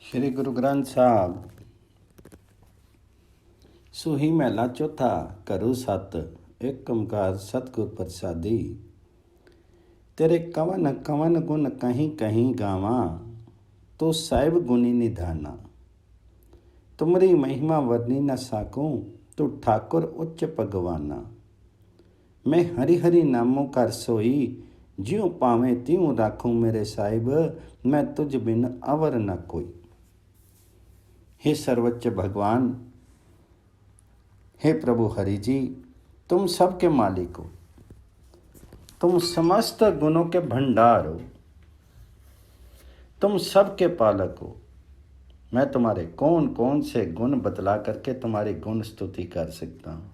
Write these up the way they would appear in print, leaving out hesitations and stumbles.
श्री गुरु ग्रंथ साहब सुही महला चौथा करू सत एक ओंकार सतगुर प्रसादी। तेरे कवन कवन गुण कहीं कहीं गावा, तो साहिब गुनी निधाना। तुमरी महिमा वर्णी न साकूं, तू ठाकुर उच्च भगवाना। मैं हरि हरि नामों कर सोई, ज्यों पावे त्यों राखूं मेरे साहिब। मैं तुझ बिन अवर न कोई। हे सर्वोच्च भगवान, हे प्रभु हरि जी, तुम सबके मालिक हो, तुम समस्त गुणों के भंडार हो, तुम सबके पालक हो। मैं तुम्हारे कौन कौन से गुण बतला करके तुम्हारी गुण स्तुति कर सकता हूँ।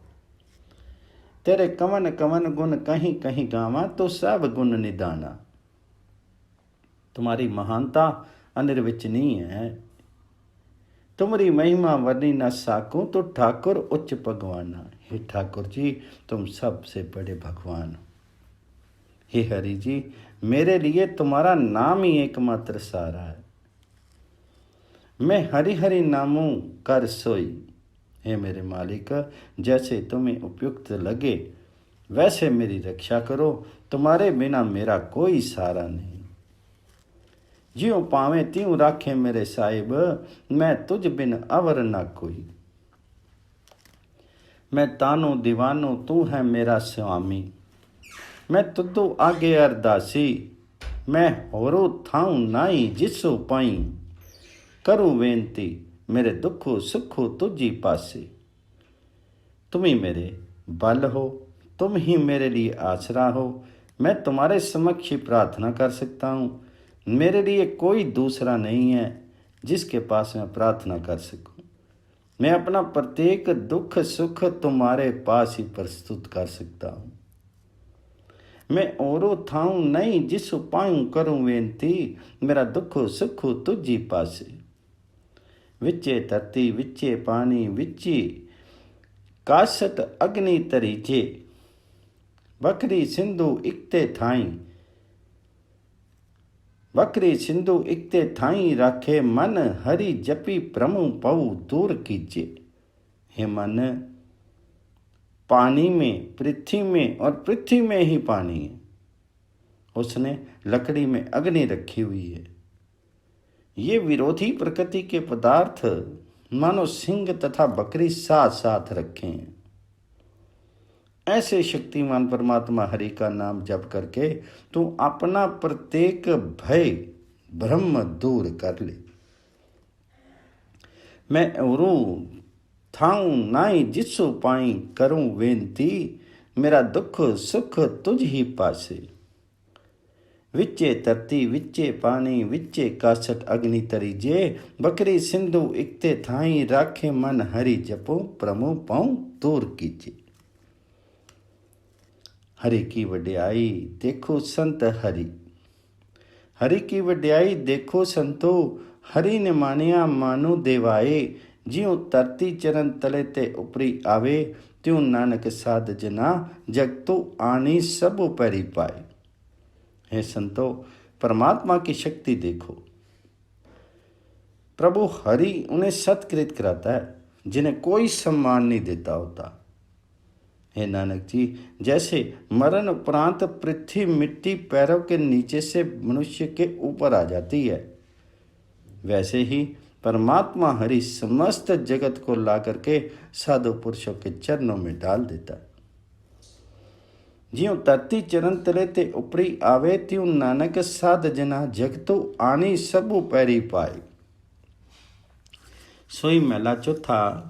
तेरे कवन कवन गुण कहीं कहीं गावा, तो सब गुण निदाना। तुम्हारी महानता अनिर्वचनीय है, तुम्हारी महिमा वर्णी न साकूं, तो ठाकुर उच्च भगवाना। हे ठाकुर जी, तुम सबसे बड़े भगवान हो। हे हरि जी, मेरे लिए तुम्हारा नाम ही एकमात्र सहारा है। मैं हरि हरि नामों कर सोई। हे मेरे मालिक, जैसे तुम्हें उपयुक्त लगे वैसे मेरी रक्षा करो। तुम्हारे बिना मेरा कोई सहारा नहीं। ज्यों पावे त्यों राखे मेरे साहिब, मैं तुझ बिन अवर न कोई। मैं तानो दीवानो तू है मेरा स्वामी, मैं तुदो आगे अरदासी। मैं होरो थाऊं नाई जिसो पाई, करूं बेनती मेरे दुखो सुखो तुझी पासे। तुम ही मेरे बल हो, तुम ही मेरे लिए आसरा हो। मैं तुम्हारे समक्ष ही प्रार्थना कर सकता हूँ। मेरे लिए कोई दूसरा नहीं है जिसके पास मैं प्रार्थना कर सकूं। मैं अपना प्रत्येक दुख सुख तुम्हारे पास ही प्रस्तुत कर सकता हूँ। मैं औरो थाऊं नहीं जिस पाऊं करूं बेनती, मेरा दुखो सुखो तुझी पासे। विचे धरती विचे पानी विचे कासत अग्नि तरीजे, बकरी सिंधु इकते थाई। बकरी सिंधु इकते थाई राखे मन, हरि जपी प्रमु पऊ दूर कीजे। हे मन, पानी में पृथ्वी में और पृथ्वी में ही पानी है। उसने लकड़ी में अग्नि रखी हुई है। ये विरोधी प्रकृति के पदार्थ मानो सिंह तथा बकरी साथ साथ रखे हैं। ऐसे शक्तिमान परमात्मा हरि का नाम जप करके तू अपना प्रत्येक भय भ्रम दूर कर ले। मैं औरू थाऊं नाई जिसो पाई, करूं बेनती मेरा दुख सुख तुझ ही पासे। विचे धरती विचे पानी विचे कासट अग्नि तरीजे, बकरी सिंधु इकते थाई राखे मन, हरि जपो प्रमु पाऊं दूर कीजे। हरि की वड्याई देखो संत हरि, हरि की वड्याई देखो संतो। हरि ने मानिया मानो देवाए, ज्यों धरती चरण तले ते उपरी आवे। त्यों नानक साध जना, जग तो आनी सब पैरी पाए। हे संतो, परमात्मा की शक्ति देखो। प्रभु हरि उन्हें सत्कृत कराता है जिन्हें कोई सम्मान नहीं देता होता। हे नानक जी, जैसे मरण उपरांत पृथ्वी मिट्टी पैरों के नीचे से मनुष्य के ऊपर आ जाती है, वैसे ही परमात्मा हरि समस्त जगत को ला करके साधु पुरुषों के चरणों में डाल देता है। ज्यों धरती चरण तले ते उपरी आवे, त्यों नानक साध जना, जग तो आनी सबू पैरी पाए। सोई महला चौथा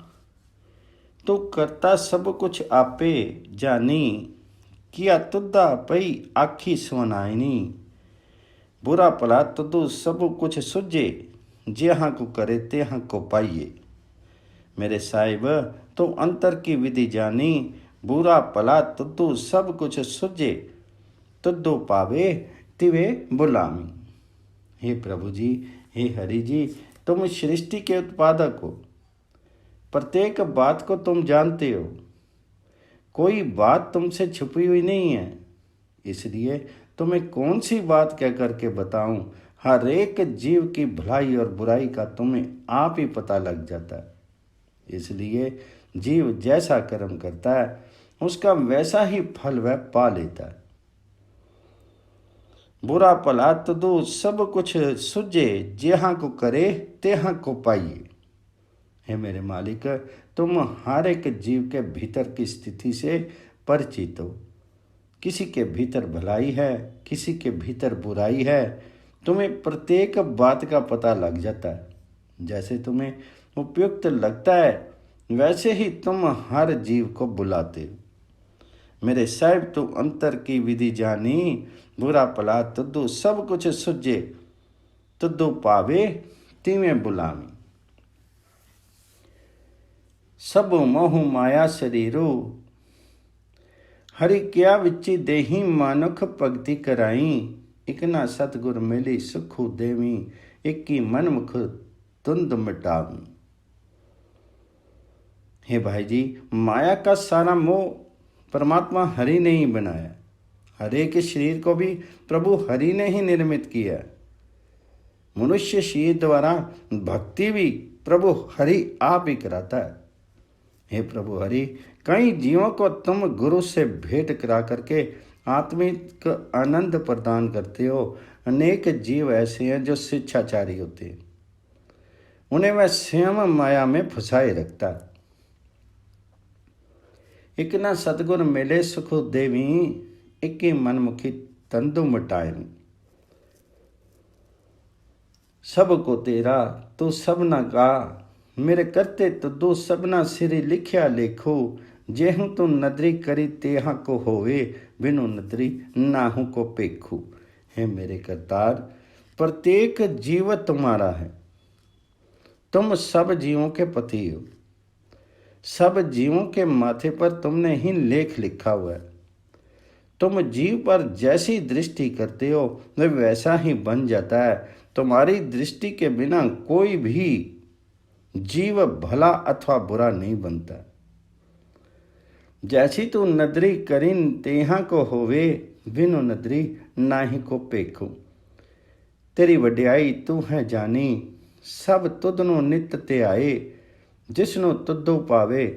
तो करता सब कुछ आपे जानी, किया तुदा पई आखी सुनाइनी। बुरा भला तुदु सब कुछ सुझे, जहाँ को करे त्यहाँ को पाइए। मेरे साहिब, तो अंतर की विधि जानी, बुरा भला तुदु सब कुछ सुझे, तुदु पावे तिवे बुलामी। हे प्रभु जी, हे हरि जी, तुम सृष्टि के उत्पादक हो। प्रत्येक बात को तुम जानते हो, कोई बात तुमसे छुपी हुई नहीं है। इसलिए तुम्हें कौन सी बात कह करके बताऊं। हर एक जीव की भलाई और बुराई का तुम्हें आप ही पता लग जाता है। इसलिए जीव जैसा कर्म करता है उसका वैसा ही फल वह पा लेता है। बुरा भला तदु सब कुछ सुझे, जहाँ को करे तेहाँ को पाइए। हे मेरे मालिक, तुम हर एक जीव के भीतर की स्थिति से परिचित हो। किसी के भीतर भलाई है, किसी के भीतर बुराई है, तुम्हें प्रत्येक बात का पता लग जाता है। जैसे तुम्हें उपयुक्त लगता है वैसे ही तुम हर जीव को बुलाते हो। मेरे साहिब तू अंतर की विधि जानी, बुरा भला तुदु सब कुछ सुझे, तुदु पावे तिवें बुलावी। सब मोह माया शरीरो, हरि क्या विची देही मानुख भगति कराई। इकना सतगुर मिली सुखु देवी, इक्की मन मुख तुंद मिटावी। हे भाई जी, माया का सारा मोह परमात्मा हरि ने ही बनाया। हर एक शरीर को भी प्रभु हरि ने ही निर्मित किया। मनुष्य शरीर द्वारा भक्ति भी प्रभु हरि आप ही कराता है। हे प्रभु हरि, कई जीवों को तुम गुरु से भेंट करा करके आत्मिक आनंद प्रदान करते हो। अनेक जीव ऐसे हैं जो शिक्षाचारी होते हैं, उन्हें वह स्वयं माया में फंसाए रखता है। इकना सतगुर मिले सुख देवी, इक्की मनमुखी तंदु मिटाएं। सबको तेरा तू सबना का, मेरे करते तो दो सबना सिरे लिखिया लेखो। जेहू तू नदरी करी तेहा को होवे, बिनु नदरी नाहू को पेखू। हे मेरे करतार, प्रत्येक जीव तुम्हारा है। तुम सब जीवों के पति हो। सब जीवों के माथे पर तुमने ही लेख लिखा हुआ है। तुम जीव पर जैसी दृष्टि करते हो वह वैसा ही बन जाता है। तुम्हारी दृष्टि के बिना कोई भी जीव भला अथवा बुरा नहीं बनता। जैसी तू नदरी करीन तेहा को होवे, बिनु नदरी नाही को पेखू। तेरी वड्याई तू है जानी, सब तुदनो नित ते आए। जिसनो तुदो पावे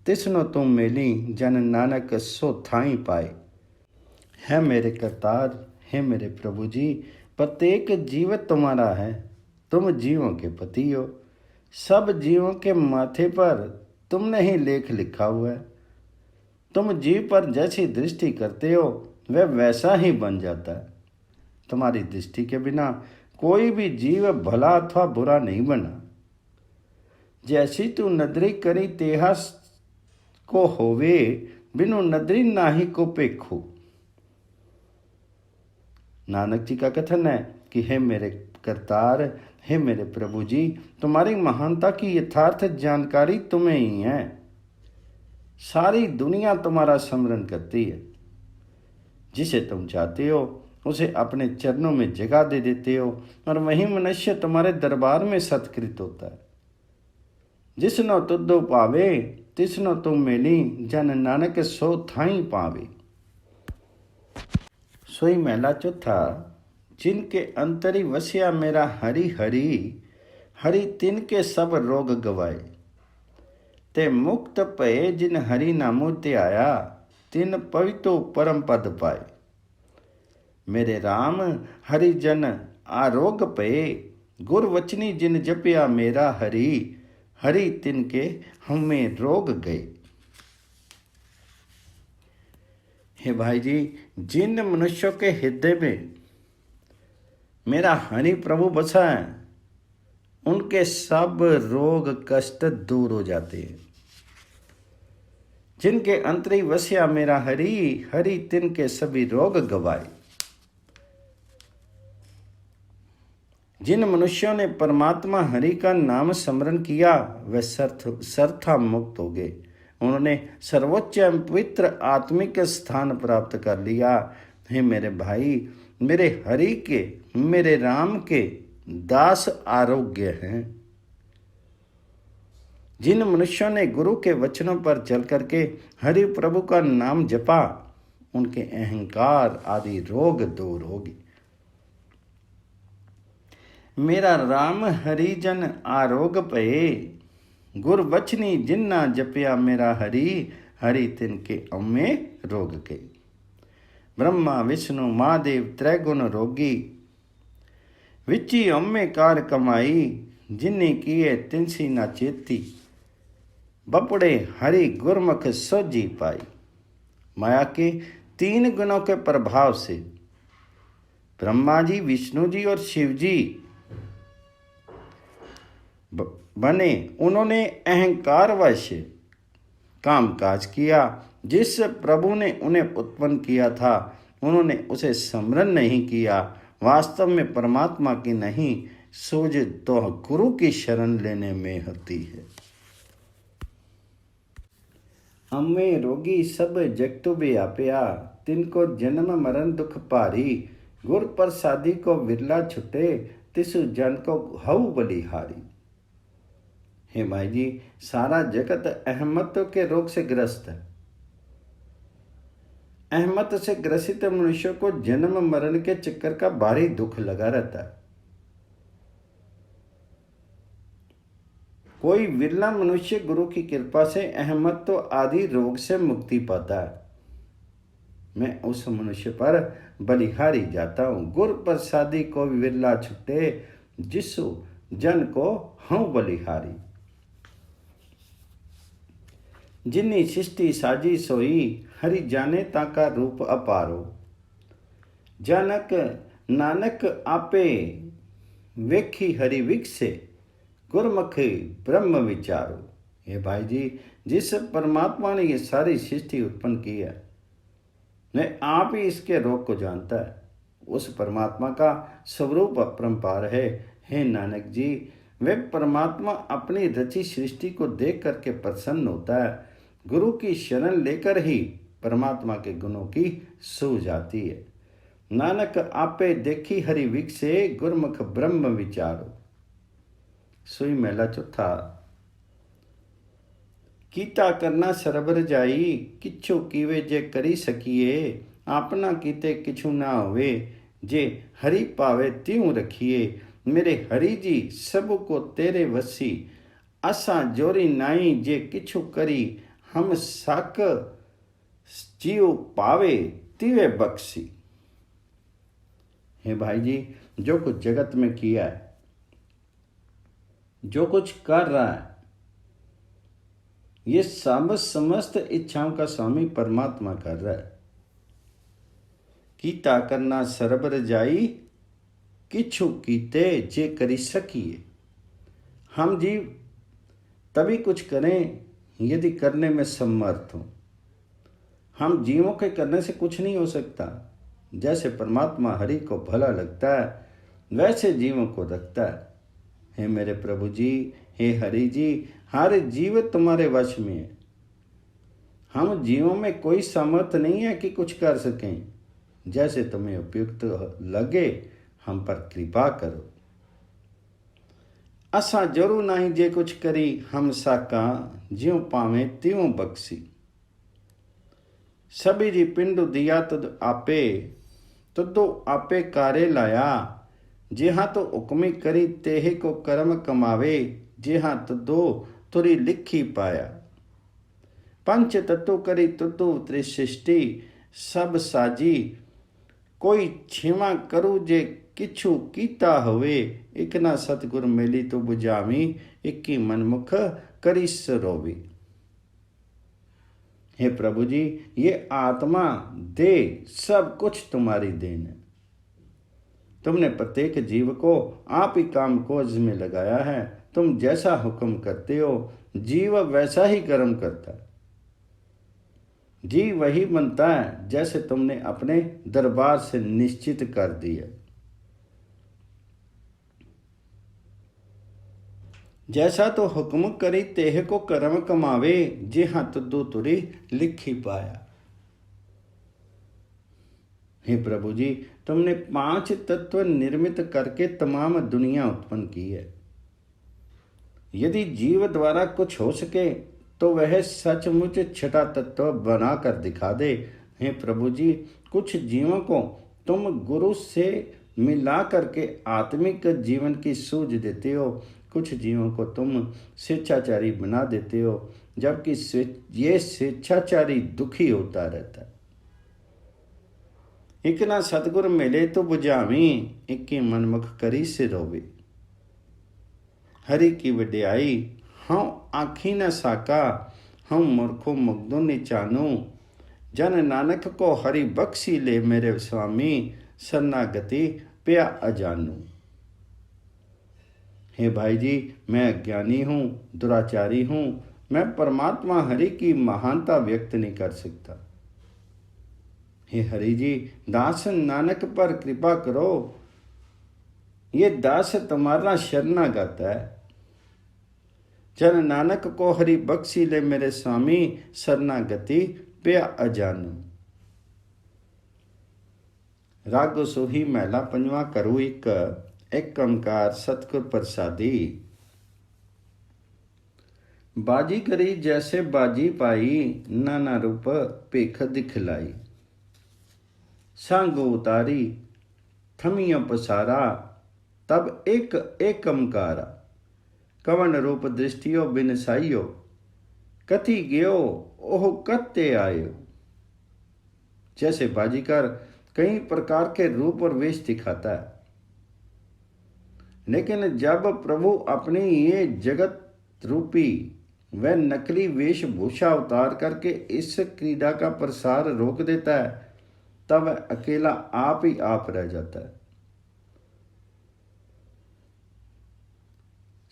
तिसनो तू मेली, जन नानक सो थाई पाए। है मेरे करतार, हे मेरे प्रभु जी, प्रत्येक जीव तुम्हारा है। तुम जीवों के पति हो। सब जीवों के माथे पर तुमने ही लेख लिखा हुआ है। तुम जीव पर जैसी दृष्टि करते हो वह वैसा ही बन जाता है। तुम्हारी दृष्टि के बिना कोई भी जीव भला अथवा बुरा नहीं बना। जैसी तू नदरी करी तेहा को होवे, बिनु नदरी नाही को पेखू। नानक जी का कथन है कि हे मेरे करतार, हे मेरे प्रभु जी, तुम्हारी महानता की यथार्थ जानकारी तुम्हें ही है। सारी दुनिया तुम्हारा स्मरण करती है। जिसे तुम चाहते हो उसे अपने चरणों में जगह दे देते हो और वही मनुष्य तुम्हारे दरबार में सत्कृत होता है। जिसनो तुदो पावे तिसनो तुम मेली, जन नानक सो थाई पावे। सोई महला चौथा। जिनके अंतरी वसिया मेरा हरि हरि, हरि तिनके सब रोग गवाए। ते मुक्त भये जिन हरि नामो ते आया, तिन पवितो परम पद पाए। मेरे राम हरि जन आरोग भये, गुर वचनी जिन जपिया मेरा हरि, हरि तिनके हमें रोग गए। हे भाई जी, जिन मनुष्यों के हृदय में मेरा हरि प्रभु बसा है उनके सब रोग कष्ट दूर हो जाते हैं। जिनके अंतरी वस्या मेरा हरि, हरि तिनके सभी रोग गवाए। जिन मनुष्यों ने परमात्मा हरि का नाम स्मरण किया वे सर्था मुक्त हो गए। उन्होंने सर्वोच्च एवं पवित्र आत्मिक स्थान प्राप्त कर लिया। हे मेरे भाई, मेरे हरि के, मेरे राम के दास आरोग्य हैं। जिन मनुष्यों ने गुरु के वचनों पर चल करके हरि प्रभु का नाम जपा, उनके अहंकार आदि रोग दूर होगी। मेरा राम हरिजन आरोग भये, गुर बचनी जिन्ना जपया मेरा हरि, हरि तिनके अम्मे रोग के। ब्रह्मा विष्णु महादेव त्रैगुण रोगी, विची अम्मे कार कमाई, जिन्नी किए तिनसी ना चेती, बपड़े हरि गुरमुख सोजी पाई। माया के 3 गुणों के प्रभाव से ब्रह्मा जी, विष्णु जी और शिव जी बने। उन्होंने अहंकार वश काम काज किया। जिस प्रभु ने उन्हें उत्पन्न किया था उन्होंने उसे स्मरण नहीं किया। वास्तव में परमात्मा की नहीं सूझ तो गुरु की शरण लेने में होती है। अम्मे रोगी सब जगतु व्याप्या, तिनको जन्म मरण दुख भारी, गुर प्रसादी को विरला छुटे, तिसु जन को हऊ बलिहारी। हे भाई जी, सारा जगत अहमत के रोग से ग्रस्त है। अहमत से ग्रसित मनुष्य को जन्म मरण के चक्कर का भारी दुख लगा रहता है। कोई विरला मनुष्य गुरु की कृपा से अहमत तो आदि रोग से मुक्ति पाता है। मैं उस मनुष्य पर बलिहारी जाता हूँ। गुर प्रसादी को विरला छुटे, जिसु जन को हूँ बलिहारी। जिन्नी सृष्टि साजी सोई, हरि जाने ताका रूप अपारो, जनक नानक आपे वेखी हरि विकसे, गुरमुख ब्रह्म विचारो। ये भाई जी, जिस परमात्मा ने ये सारी सृष्टि उत्पन्न की है, मैं आप ही इसके रोग को जानता है। उस परमात्मा का स्वरूप अपरंपार है। हे नानक जी, वे परमात्मा अपनी रची सृष्टि को देख करके प्रसन्न होता है। गुरु की शरण लेकर ही परमात्मा के गुणों की सूझ आती है। नानक आपे देखी हरि विकसे, गुरमुख ब्रह्म विचारो। सुई मेला चौथा। कीता करना सरबर जाई, किछु कीवे जे करी सकिए, आपना कीते किछु ना होवे, जे हरि पावे त्यों रखिए। मेरे हरि जी सब को तेरे वसी, असा जोरी नाई जे किछु करी, हम साक जीव पावे तिवे बख्शी। हे भाई जी, जो कुछ जगत में किया है, जो कुछ कर रहा है, ये समस्त इच्छाओं का स्वामी परमात्मा कर रहा है। कीता करना सरबर जाई, किछु कीते जे करी सकिए। हम जीव तभी कुछ करें यदि करने में समर्थ हो। हम जीवों के करने से कुछ नहीं हो सकता। जैसे परमात्मा हरि को भला लगता है वैसे जीवों को रखता है। हे मेरे प्रभु जी, हे हरि जी, हर जीव तुम्हारे वश में है। हम जीवों में कोई सामर्थ्य नहीं है कि कुछ कर सकें। जैसे तुम्हें उपयुक्त लगे हम पर कृपा करो। असा जरूर नहीं जे कुछ करी, हम साका ज्यों पावे त्यों बख्शी। सभी जी पिंडु दिया तुद आपे, तुदो आपे कारे लाया। जेहा तो हुक्मी करी तेहे को कर्म कमावे, जेहा तुदो तुरी लिखी पाया। पंच तत्व करी तुदो त्रिसृष्टि, सब साजी कोई क्षमा करू जे किछु कीता हुए। एक ना सतगुर मेली तो बुझावी, इक्की मनमुख करी सरोवी। हे प्रभु जी, ये आत्मा दे सब कुछ तुम्हारी देन है। तुमने प्रत्येक जीव को आप ही काम काज में लगाया है। तुम जैसा हुक्म करते हो जीव वैसा ही कर्म करता है। जी वही बनता है जैसे तुमने अपने दरबार से निश्चित कर दिया। जैसा तो हुक्म करी तेह को कर्म कमावे, जे हाँ तुदो तुरी लिखी पाया। हे प्रभु जी, तुमने 5 तत्व निर्मित करके तमाम दुनिया उत्पन्न की है। यदि जीव द्वारा कुछ हो सके तो वह सचमुच छठा तत्व बनाकर दिखा दे। हे प्रभु जी, कुछ जीवों को तुम गुरु से मिला करके आत्मिक जीवन की सूझ देते हो। कुछ जीवों को तुम स्वेच्छाचारी बना देते हो, जबकि ये स्वेच्छाचारी दुखी होता रहता है। एक ना सतगुर मिले तो बुझावी, इक्की मनमुख करी से रोवे। हरि की वड्याई हम आखी न साका, हम मूर्खों मुग्धों निचानू। जन नानक को हरि बख्शी ले मेरे स्वामी, शरणागति प्या अजानू। हे भाई जी, मैं अज्ञानी हूँ, दुराचारी हूँ, मैं परमात्मा हरि की महानता व्यक्त नहीं कर सकता। हे हरि जी, दास नानक पर कृपा करो, ये दास तुम्हारा शरणागत है। जन नानक को हरि बख्शी ले मेरे स्वामी, शरणागति प्या अजानू। रागो सोही महला पंजवा करू एक ओंकार सतगुर प्रसादी। बाजी करी जैसे बाजी पाई, नाना रूप पेख दिखलाई। सांगो उतारी थमियो पसारा, तब एक ओंकारा। कवन रूप दृष्टियो बिन साइयो, कथी गयो ओह कत्ते आयो। जैसे बाजीगर कई प्रकार के रूप और वेश दिखाता है, लेकिन जब प्रभु अपनी ये जगत रूपी वह नकली वेशभूषा उतार करके इस क्रीड़ा का प्रसार रोक देता है, तब अकेला आप ही आप रह जाता है।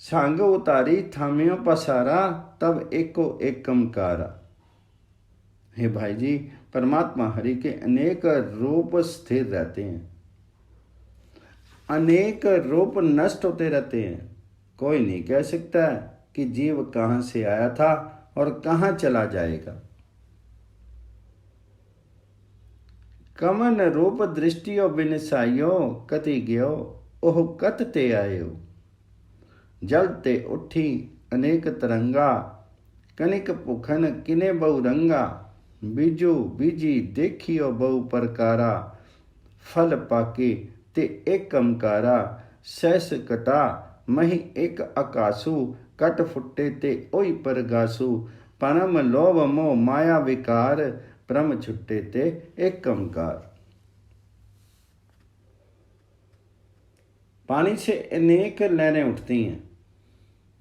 सांग उतारी थामियों पसारा, तब एको एक ओंकारा। हे भाई जी, परमात्मा हरि के अनेक रूप स्थिर रहते हैं, अनेक रूप नष्ट होते रहते हैं। कोई नहीं कह सकता कि जीव कहाँ से आया था और कहाँ चला जाएगा। कमन रूप दृष्टियो बिन साइयो, कति गयो ओह कत ते आयो। जलते उठी अनेक तरंगा, कनिक पुखन किने बहु रंगा। बीजो बीजी देखियो बहु प्रकारा, फल पाके ते एक ओंकारा। सहस कटा मही एक आकासु, कट फुटे ते ओई परगासु। परम लोभ मोह माया विकार, ब्रह्म छुट्टे ते एक ओंकार। पानी से अनेक लहरें उठती हैं,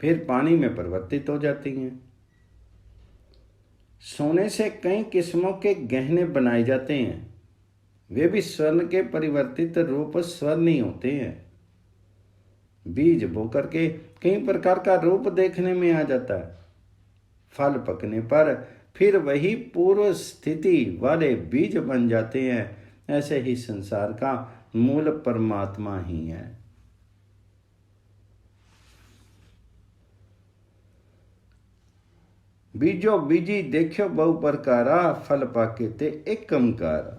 फिर पानी में परिवर्तित हो जाती हैं। सोने से कई किस्मों के गहने बनाए जाते हैं, वे भी स्वर्ण के परिवर्तित रूप स्वर्ण नहीं होते हैं। बीज बोकर के कई प्रकार का रूप देखने में आ जाता है, फल पकने पर फिर वही पूर्व स्थिति वाले बीज बन जाते हैं। ऐसे ही संसार का मूल परमात्मा ही है। बीजो बीजी देखो बहु प्रकारा, फल पाके ते एक ओंकारा।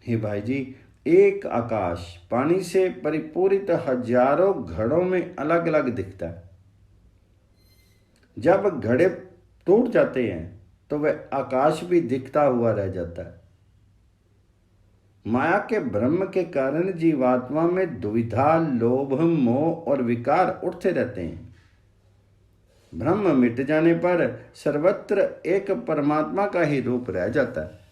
हे भाई जी, एक आकाश पानी से परिपूरित हजारों घड़ों में अलग अलग दिखता है। जब घड़े टूट जाते हैं तो वह आकाश भी दिखता हुआ रह जाता है। माया के ब्रह्म के कारण जीवात्मा में दुविधा, लोभ, मोह और विकार उठते रहते हैं। ब्रह्म मिट जाने पर सर्वत्र एक परमात्मा का ही रूप रह जाता है।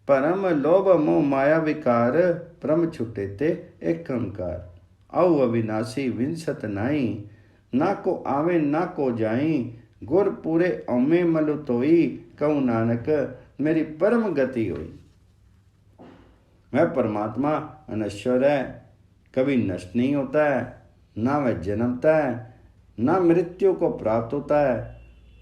परम लोभ मोह माया विकार, ब्रह्म छुटे ते एक ओंकार। औ अविनाशी विंसत नाई, ना को आवे ना को जाई। गुर पूरे औमे मलु तोई, कहूँ नानक मेरी परम गति होई। वह परमात्मा अनश्वर है, कभी नष्ट नहीं होता है, ना वह जन्मता है, ना मृत्यु को प्राप्त होता है।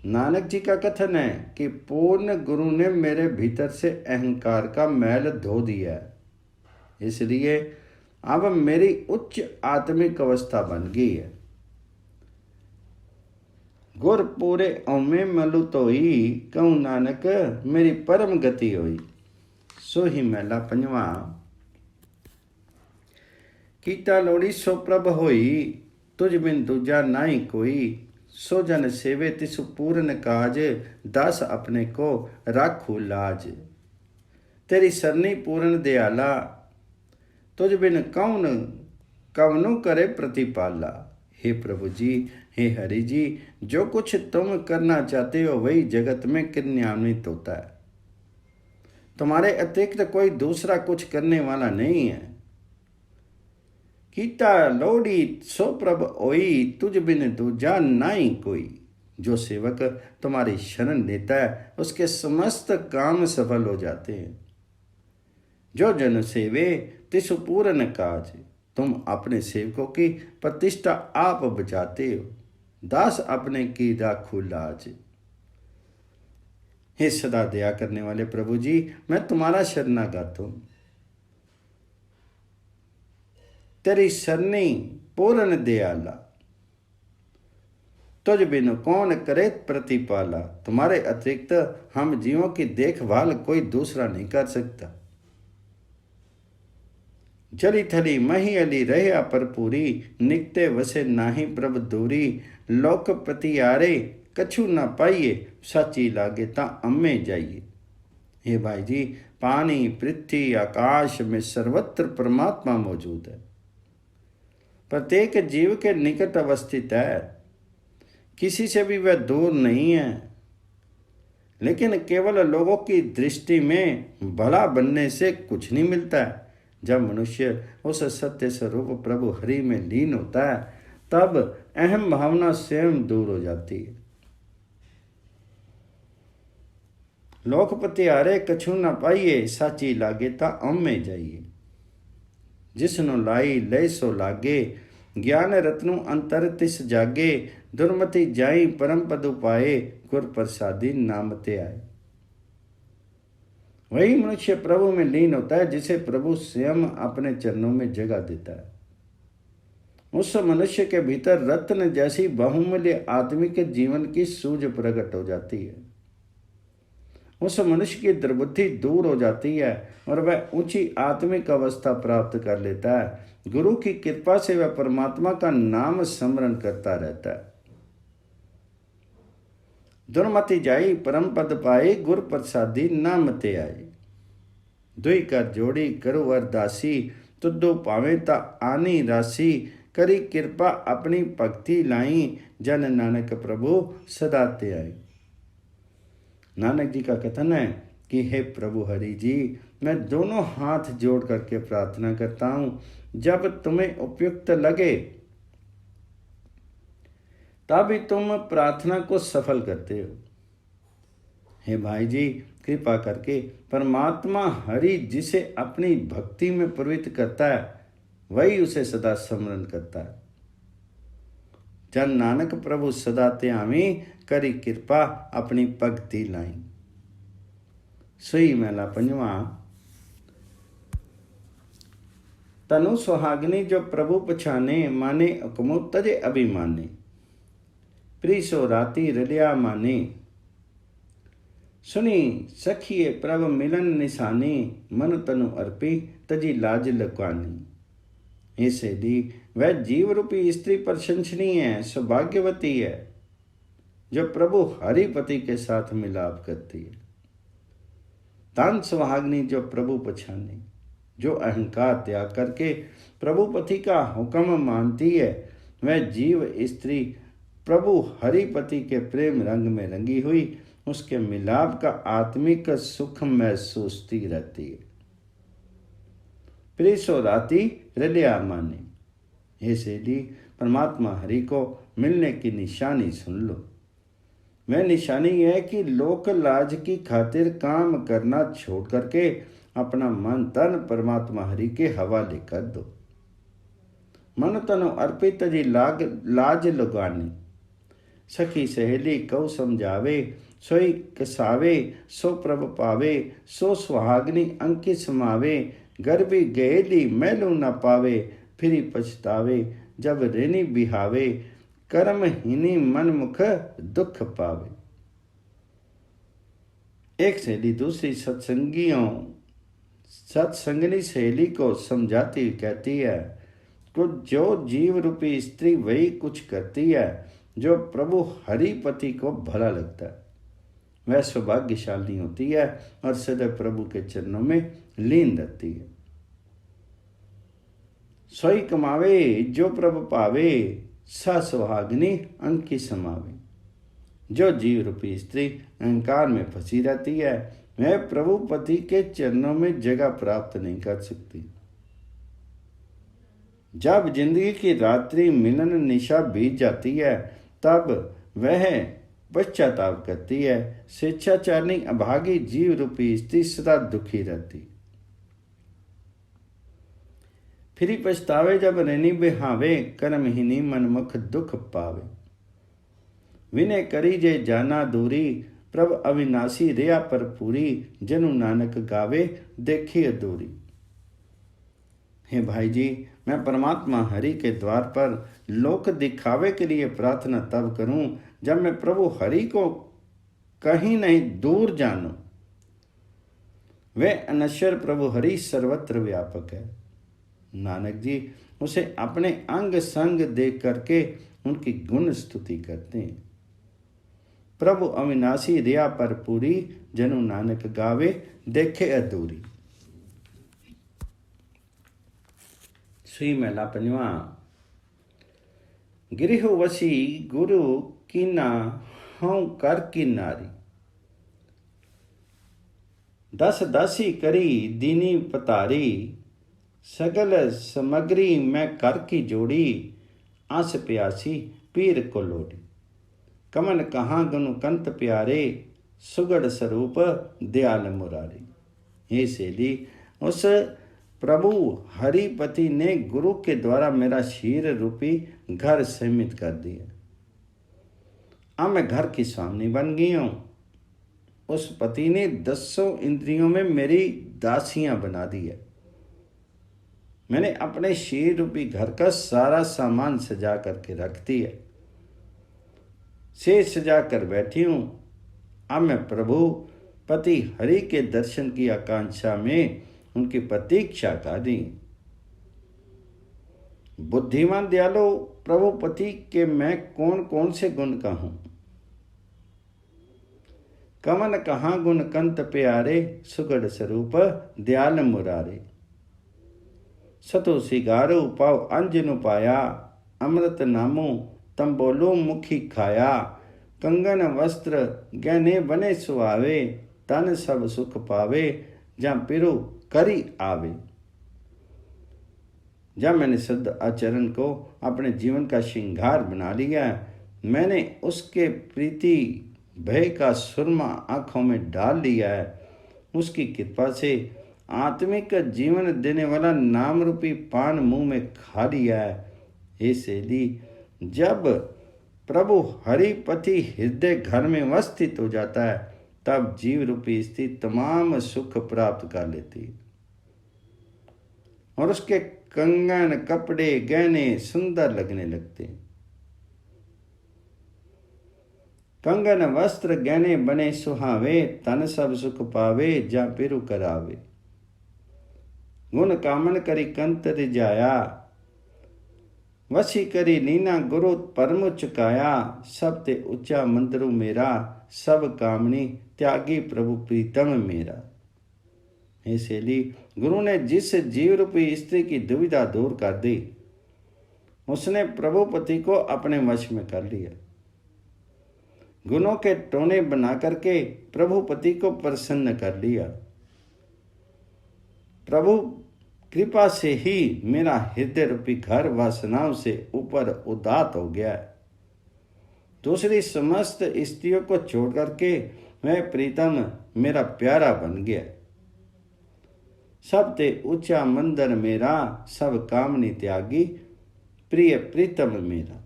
नानक जी का कथन है कि पूर्ण गुरु ने मेरे भीतर से अहंकार का मैल धो दिया है, इसलिए अब मेरी उच्च आत्मिक अवस्था बन गई है। गुर पूरे औमे मलु तोई, कहूँ नानक मेरी परम गति होई। सो ही महला पंजवा। कीता लोड़ी सो प्रभ होई, तुझ बिन दूजा नाई कोई। सो जन सेवे तिसु पूर्ण काज, दास अपने को राखू लाज। तेरी सरनी पूर्ण दयाला, तुझ बिन कौन कवनु करे प्रतिपाला। हे प्रभु जी, हे हरि जी, जो कुछ तुम करना चाहते हो वही जगत में क्रियान्वित होता है। तुम्हारे अतिरिक्त कोई दूसरा कुछ करने वाला नहीं है। कीता लोड़ी सो प्रभ ओई, तुझ बिन दूजा नाई कोई। जो सेवक तुम्हारी शरण लेता है उसके समस्त काम सफल हो जाते हैं। जो जन सेवे तिसु पूर्ण काज, तुम अपने सेवकों की प्रतिष्ठा आप बचाते हो, दास अपने की राखू लाज। हे सदा दया करने वाले प्रभु जी, मैं तुम्हारा शरणागत हूं। तेरी सरनी पूर्ण दयाला, तुझ बिन कौन करे प्रतिपाला। तुम्हारे अतिरिक्त हम जीवों की देखभाल कोई दूसरा नहीं कर सकता। जली थली मही अली रहे परपूरी, निकते वसे नाही प्रभ दूरी। लोकपति आरे कछु न पाइए, सची लागे ता अम्मे जाइए। हे भाई जी, पानी पृथ्वी आकाश में सर्वत्र परमात्मा मौजूद है। प्रत्येक जीव के निकट अवस्थित है, किसी से भी वह दूर नहीं है। लेकिन केवल लोगों की दृष्टि में भला बनने से कुछ नहीं मिलता है। जब मनुष्य उस सत्य स्वरूप प्रभु हरि में लीन होता है तब अहम भावना स्वयं दूर हो जाती है। लोकपति हारे कछु न पाइए, साची लागे ता अम्मे जाइए। जिसनु लाई लय सो लागे, ज्ञान रत्नु अंतर तिस जागे। दुर्मति जाई परम पद पाए, गुर प्रसादी नाम ते आए। वही मनुष्य प्रभु में लीन होता है जिसे प्रभु स्वयं अपने चरणों में जगह देता है। उस मनुष्य के भीतर रत्न जैसी बहुमूल्य आत्मिक जीवन की सूझ प्रकट हो जाती है। उस मनुष्य की दुर्बुद्धि दूर हो जाती है और वह ऊंची आत्मिक अवस्था प्राप्त कर लेता है। गुरु की कृपा से वह परमात्मा का नाम स्मरण करता रहता है। दुर्मति जाई परम पद पाए, गुर प्रसादी नाम ते आए। दुई कर जोड़ी करो अरदासी, तुदो पावे ता आनी राशि। करी कृपा अपनी भक्ति लाई, जन नानक प्रभु सदा ते आए। नानक जी का कथन है कि हे प्रभु हरि जी, मैं दोनों हाथ जोड़ करके प्रार्थना करता हूँ। जब तुम्हें उपयुक्त लगे तभी तुम प्रार्थना को सफल करते हो। हे भाई जी, कृपा करके परमात्मा हरि जिसे अपनी भक्ति में प्रवृत्त करता है वही उसे सदा स्मरण करता है। जन नानक प्रभु सदा ते आवी, करी कृपा अपनी भक्ति लाई। सोई मेला पंजवा। तनु सुहागनी जो प्रभु पछाने, माने हुक्मो तजे अभिमाने। प्रीसो राती रलिया माने, सुनी सखिए प्रभ मिलन निशानी। मन तनु अर्पी तजी लाज लुकानी। ऐसे दी वह जीव रूपी स्त्री प्रशंसनीय है, सौभाग्यवती है जो प्रभु हरिपति के साथ मिलाप करती है। तान सुहागनी जो प्रभु पछाने, जो अहंकार त्याग करके प्रभुपति का हुक्म मानती है, वह जीव स्त्री प्रभु हरिपति के प्रेम रंग में रंगी हुई उसके मिलाप का आत्मिक सुख महसूसती रहती है। प्रीसो राती हृदया माने। हे सेठी, परमात्मा हरि को मिलने की निशानी सुन लो। वह निशानी है कि लोक लाज की खातिर काम करना छोड़ करके अपना मन तन परमात्मा हरि के हवाले कर दो। मन तन अर्पित जी लाज लगानी। सखी सहेली कौ समझावे, सोई कसावे सो प्रभ पावे। सो सुहागनी अंकित समावे, गर्भी गएली मैलू न पावे। फिरी पछतावे जब रेनी बिहावे, कर्महीनी मन मुख दुख पावे। एक सहेली दूसरी सत्संगनी सहेली को समझाती हुई कहती है, कुछ जो जीव रूपी स्त्री वही कुछ करती है जो प्रभु हरिपति को भला लगता है। वह सौभाग्यशाली होती है और सदैव प्रभु के चरणों में लीन रहती है। सोई कमावे जो प्रभु पावे, सा सुहागनी अंक की समावे। जो जीव रूपी स्त्री अहंकार में फंसी रहती है, वह प्रभु पति के चरणों में जगह प्राप्त नहीं कर सकती। जब जिंदगी की रात्रि मिलन निशा बीत जाती है, तब वह पश्चाताप करती है। स्वेच्छाचारिणी अभागी जीव रूपी स्त्री सदा दुखी रहती। फिर पछतावे जब रैनी बिहावे, कर्महीनी मनमुख दुख पावे। विनय करी जे जाना दूरी, प्रभ अविनाशी रिया पर पूरी। जनु नानक गावे देखी अधूरी। हे भाई जी, मैं परमात्मा हरि के द्वार पर लोक दिखावे के लिए प्रार्थना तब करूं जब मैं प्रभु हरि को कहीं नहीं दूर जानूं। वे अनश्वर प्रभु हरि सर्वत्र व्यापक है। नानक जी उसे अपने अंग संग देख करके उनकी गुण स्तुति करते हैं। प्रभु अविनाशी रिया पर पूरी, जनु नानक गावे देखे अधूरी। श्री मेला पंजवा। गिरह वसी गुरु कीना, हूं कर की नारी। दस दासी करी दीनी पतारी, सगल समग्री मैं कर की जोड़ी। आस प्यासी पीर को लोड़ी। कमन कहाँ गुनु कंत प्यारे, सुगढ़ स्वरूप दयाल मुरारी। हे सेली, उस प्रभु हरिपति ने गुरु के द्वारा मेरा शीर रूपी घर सीमित कर दिया। अब मैं घर की स्वामी बन गई हूं। उस पति ने 10 इंद्रियों में मेरी दासियां बना दी है। मैंने अपने शीर रूपी घर का सारा सामान सजा करके रख दिया, से सजा कर बैठी हूं। अब मैं प्रभु पति हरि के दर्शन की आकांक्षा में उनकी प्रतीक्षा कर दी। बुद्धिमान दयालु प्रभु पति के मैं कौन कौन से गुण कहूं। कमन कहाँ गुण कंत प्यारे, सुगढ़ स्वरूप दयाल मुरारे। सतो सिगारो पाव अंजनु पाया, अमृत नामो तंबोलो मुखी खाया। कंगन वस्त्र गहने बने सुहावे, तन सब सुख पावे। जहाँ पिरो करी आवे। जब मैंने शुद्ध आचरण को अपने जीवन का श्रृंगार बना लिया, मैंने उसके प्रीति भय का सुरमा आंखों में डाल लिया है। उसकी कृपा से आत्मिक जीवन देने वाला नाम रूपी पान मुंह में खा लिया है। हे सेली, जब प्रभु हरिपति हृदय घर में अवस्थित हो जाता है, तब जीव रूपी स्त्री तमाम सुख प्राप्त कर लेती है और उसके कंगन कपड़े गहने सुंदर लगने लगते हैं। कंगन वस्त्र गहने बने सुहावे, तन सब सुख पावे। जा पिरु करावे। गुण कामन करी कंत रिजाया, वसी करी नीना गुरु परम चुकाया। सब ते ऊंचा मंदिरु मेरा, सब कामनी त्यागी प्रभु प्रीतम मेरा। हे सेली, गुरु ने जिस जीव रूपी स्त्री की दुविधा दूर कर दी, उसने प्रभुपति को अपने वश में कर लिया। गुणों के टोने बना करके प्रभुपति को प्रसन्न कर लिया। प्रभु कृपा से ही मेरा हृदय रूपी घर वासनाओं से ऊपर उदात हो गया है। दूसरी समस्त स्त्रियों को छोड़ करके वह प्रीतम मेरा प्यारा बन गया। सब ते ऊंचा मंदिर मेरा, सब कामनी त्यागी प्रिय प्रीतम मेरा।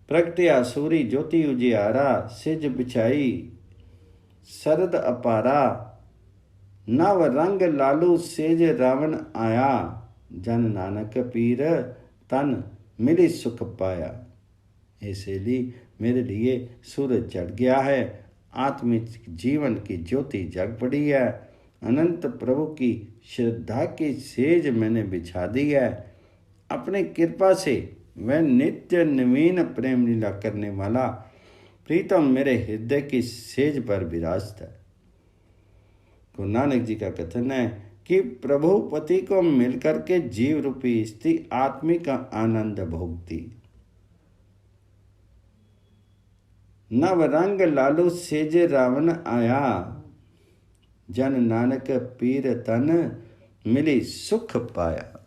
प्रगटिया सूरी ज्योति उजियारा, सिज बिछाई शरद अपारा। नव रंग लालू सेज रावण आया, जन नानक पीर तन मिली सुख पाया। ऐसे ली, मेरे लिए सूरज चढ़ गया है, आत्मिक जीवन की ज्योति जग पड़ी है। अनंत प्रभु की श्रद्धा की सेज मैंने बिछा दी है। अपनी कृपा से वह नित्य नवीन प्रेम लीला करने वाला प्रीतम मेरे हृदय की सेज पर विराजता है। गुरु नानक जी का कथन है कि प्रभु पति को मिलकर के जीव रूपी स्त्री आत्मिक आनंद भोगती। नव रंग लालू सेज रावण आया, जन नानक पीर तन मिली सुख पाया।